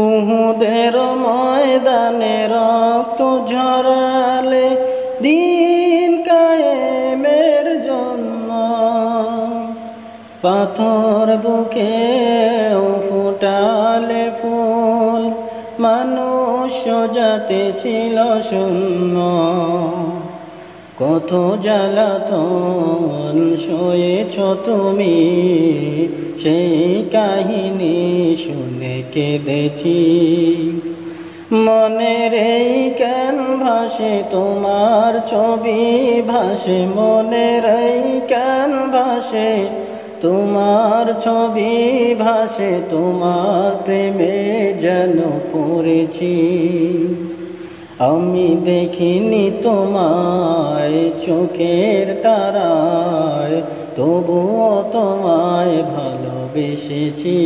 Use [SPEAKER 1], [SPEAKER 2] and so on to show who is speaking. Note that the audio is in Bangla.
[SPEAKER 1] উহুদের ময়দানে রক্ত ঝরালে দিন কায়েমের জন্য, পাথর বুকে ফুটালে ফুল, মানুষ জাতি ছিল শূন্য। কত জ্বালাতন সয়েছ তুমি, সেই কাহিনী শুনে কেঁদেছি। মনের এই ক্যানভাসে তোমার ছবি ভাসে, মনের এই ক্যানভাসে তোমার ছবি ভাসে, তোমার প্রেমে যেন পড়েছি। আমি দেখিনি তোমায় চোখের তারায়, তবুও তোমায় ভালোবেসেছি।